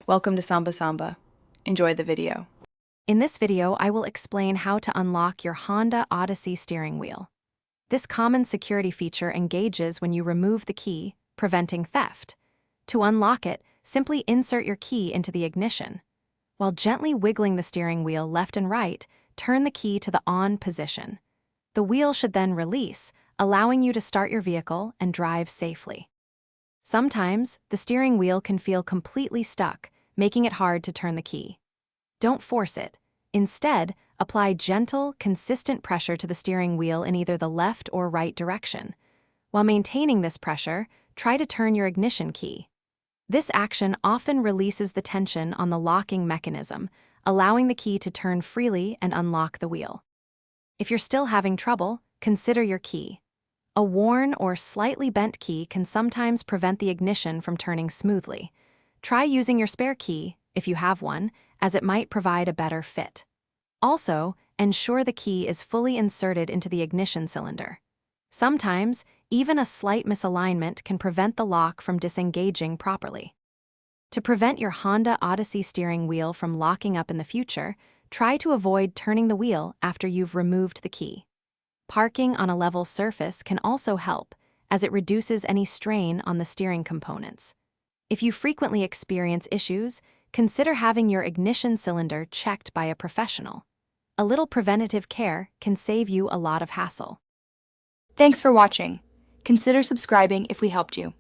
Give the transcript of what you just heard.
Welcome to Samba Samba. Enjoy the video. In this video, I will explain how to unlock your Honda Odyssey steering wheel. This common security feature engages when you remove the key, preventing theft. To unlock it, simply insert your key into the ignition. While gently wiggling the steering wheel left and right, turn the key to the on position. The wheel should then release, allowing you to start your vehicle and drive safely. Sometimes, the steering wheel can feel completely stuck, making it hard to turn the key. Don't force it. Instead, apply gentle, consistent pressure to the steering wheel in either the left or right direction. While maintaining this pressure, try to turn your ignition key. This action often releases the tension on the locking mechanism, allowing the key to turn freely and unlock the wheel. If you're still having trouble, consider your key. A worn or slightly bent key can sometimes prevent the ignition from turning smoothly. Try using your spare key, if you have one, as it might provide a better fit. Also, ensure the key is fully inserted into the ignition cylinder. Sometimes, even a slight misalignment can prevent the lock from disengaging properly. To prevent your Honda Odyssey steering wheel from locking up in the future, try to avoid turning the wheel after you've removed the key. Parking on a level surface can also help, as it reduces any strain on the steering components. If you frequently experience issues, consider having your ignition cylinder checked by a professional. A little preventative care can save you a lot of hassle. Thanks for watching. Consider subscribing if we helped you.